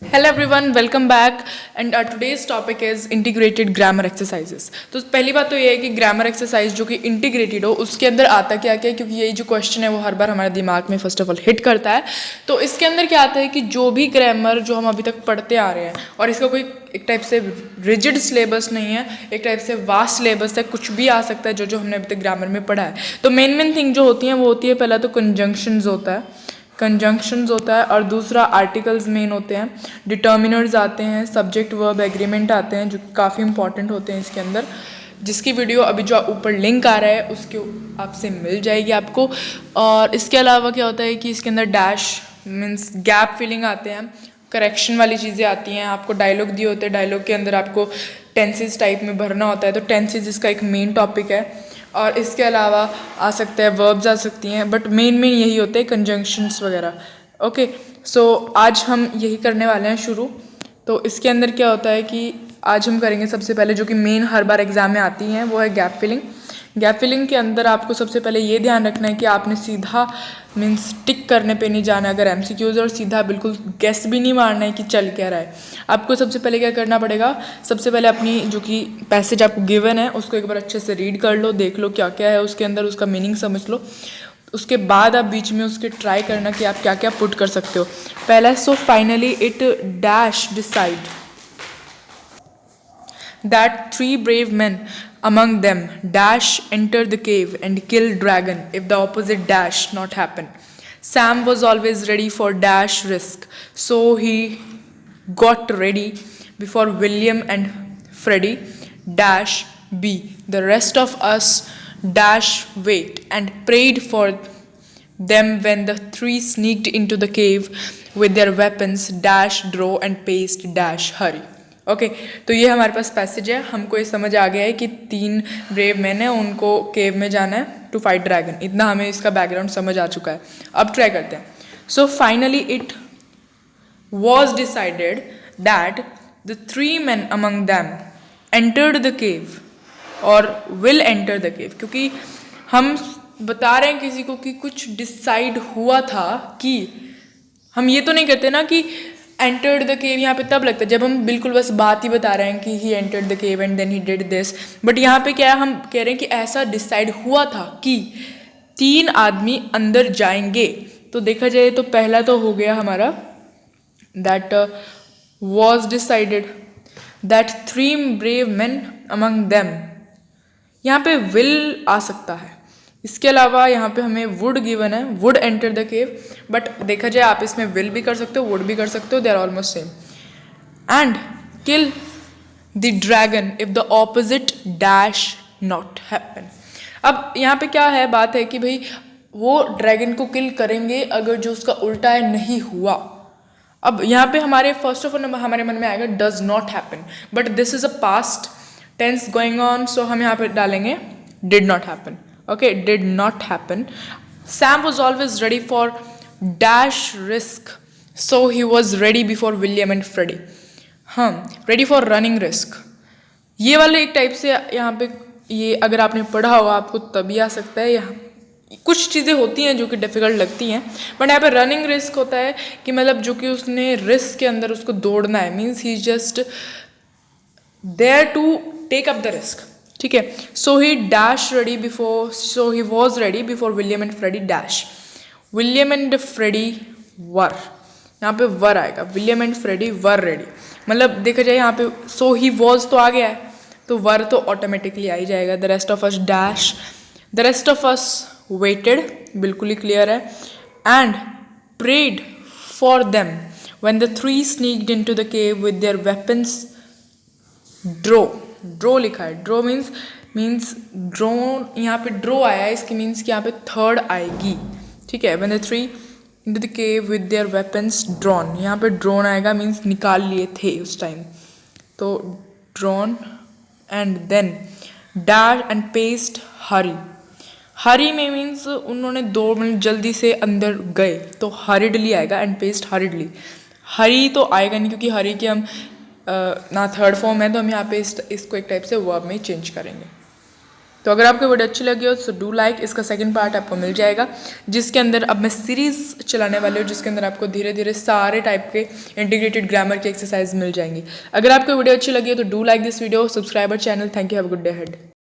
Hello everyone, welcome back and today's topic is integrated grammar exercises. तो पहली बात तो ये है कि ग्रामर एक्सरसाइज जो कि इंटीग्रेटेड हो उसके अंदर आता क्या क्या है, क्योंकि यही जो क्वेश्चन है वो हर बार हमारे दिमाग में फर्स्ट ऑफ ऑल हिट करता है। तो इसके अंदर क्या आता है कि जो भी ग्रामर जो हम अभी तक पढ़ते आ रहे हैं, और इसका कोई एक टाइप से रिजिड सिलेबस नहीं है, एक टाइप से वास्ट सिलेबस है, कुछ भी आ सकता है जो जो हमने अभी तक ग्रामर में पढ़ा है। तो मेन थिंग जो होती हैं वो होती है, पहला तो कंजंक्शंस होता है, कंजंक्शंस होता है, और दूसरा आर्टिकल्स मेन होते हैं, डिटर्मिनर्स आते हैं, सब्जेक्ट वर्ब एग्रीमेंट आते हैं जो काफ़ी इंपॉर्टेंट होते हैं इसके अंदर, जिसकी वीडियो अभी जो ऊपर लिंक आ रहा है उसके आपसे मिल जाएगी आपको। और इसके अलावा क्या होता है कि इसके अंदर डैश मीन्स गैप फिलिंग आते हैं, करेक्शन वाली चीज़ें आती हैं, आपको डायलॉग दिए होते हैं, डायलॉग के अंदर आपको टेंसेस टाइप में भरना होता है, तो टेंसेस इसका एक मेन टॉपिक है। और इसके अलावा आ सकता है वर्ब्स आ सकती हैं, बट मेन यही होते हैं कंजंक्शंस वगैरह। ओके, सो आज हम यही करने वाले हैं शुरू। तो इसके अंदर क्या होता है कि आज हम करेंगे सबसे पहले जो कि मेन हर बार एग्जाम में आती हैं, वो है गैप फिलिंग। गैप फिलिंग के अंदर आपको सबसे पहले ये ध्यान रखना है कि आपने सीधा मीन्स टिक करने पे नहीं जाना है अगर एमसीक्यूज, और सीधा बिल्कुल गेस भी नहीं मारना है कि चल क्या रहा है। आपको सबसे पहले क्या करना पड़ेगा, सबसे पहले अपनी जो कि पैसेज आपको गिवन है उसको एक बार अच्छे से रीड कर लो, देख लो क्या क्या है उसके अंदर, उसका मीनिंग समझ लो। उसके बाद आप बीच में उसके ट्राई करना कि आप क्या क्या पुट कर सकते हो। पहला, so finally it dash decide that three brave men among them dash enter the cave and kill dragon if the opposite dash not happen. Sam was always ready for dash risk, so he got ready before William and Freddy dash B. The rest of us dash wait and prayed for them when the three sneaked into the cave with their weapons dash draw and paste dash hurry. Okay, तो ये हमारे पास passage है, हमको ये समझ आ गया है कि 3 ब्रेव मैन है, उनको केव में जाना है टू फाइट ड्रैगन, इतना हमें इसका बैकग्राउंड समझ आ चुका है। अब ट्राई करते हैं। So finally it was decided that the 3 men among them entered the cave और will enter the cave, क्योंकि हम बता रहे हैं किसी को कि कुछ डिसाइड हुआ था, कि हम ये तो नहीं करते ना कि एंटर्ड द केव, यहाँ पे तब लगता है जब हम बिल्कुल बस बात ही बता रहे हैं कि he entered the cave and then he did this, but यहाँ पे क्या है, हम कह रहे हैं कि ऐसा डिसाइड हुआ था कि 3 आदमी अंदर जाएंगे। तो देखा जाए तो पहला तो हो गया हमारा that was decided that 3 brave men among them, यहाँ पे विल आ सकता है। इसके अलावा यहाँ पे हमें वुड गिवन है, would enter the cave, but देखा जाए आप इसमें विल भी कर सकते हो, वुड भी कर सकते हो, they are almost same. And kill the dragon if the opposite dash not happen. अब यहाँ पे क्या है, बात है कि भाई वो ड्रैगन को किल करेंगे अगर जो उसका उल्टा है नहीं हुआ। अब यहाँ पे हमारे फर्स्ट ऑफ ऑल हमारे मन में आएगा does not happen, but this is a past tense going on, so हम यहाँ पे डालेंगे did not happen. Okay, did not happen. Sam was always ready for dash risk, so he was ready before William and Freddie. हाँ, ready for running risk, ये वाले एक type से यहाँ पे ये अगर आपने पढ़ा होगा आपको तभी आ सकता है। यहाँ कुछ चीज़ें होती हैं जो कि डिफ़िकल्ट लगती हैं, बट यहाँ पे रनिंग रिस्क होता है कि मतलब जो कि उसने रिस्क के अंदर उसको दौड़ना है, means he just there to take up the risk. ठीक है, so he dash ready before, so he was ready before William and Freddie dash, William and Freddie were, यहाँ पे वर आएगा, William and Freddie were ready, मतलब देखा जाए यहाँ पे सो ही वॉज तो आ गया है तो वर तो ऑटोमेटिकली आ ही जाएगा। The rest of us dash, the rest of us waited, बिल्कुल ही क्लियर है, and prayed for them when the 3 sneaked into the cave with their weapons draw, draw लिखा है, ड्रो मीन्स ड्रो, यहाँ पे ड्रो आया है, इसकी मीन्स कि यहाँ पे थर्ड आएगी। ठीक है, when the 3 into the cave with their weapons drawn, यहाँ पे ड्रोन आएगा, मीन्स निकाल लिए थे उस टाइम, तो drawn and then dash and paste hurry, hurry में मीन्स उन्होंने 2 मिनट जल्दी से अंदर गए, तो हरिडली आएगा, एंड पेस्ट हरिडली। हरी तो आएगा नहीं क्योंकि हरी की हम ना थर्ड फॉर्म है, तो हम यहाँ पे इसको एक टाइप से वर्ब में चेंज करेंगे। तो अगर आपको वीडियो अच्छी लगी हो तो डू लाइक, इसका सेकंड पार्ट आपको मिल जाएगा जिसके अंदर अब मैं सीरीज़ चलाने वाली हूँ जिसके अंदर आपको धीरे धीरे सारे टाइप के इंटीग्रेटेड ग्रामर की एक्सरसाइज मिल जाएंगी। अगर आपको वीडियो अच्छी लगी हो तो do like this video, subscribe our channel. Thank you, have a good day ahead.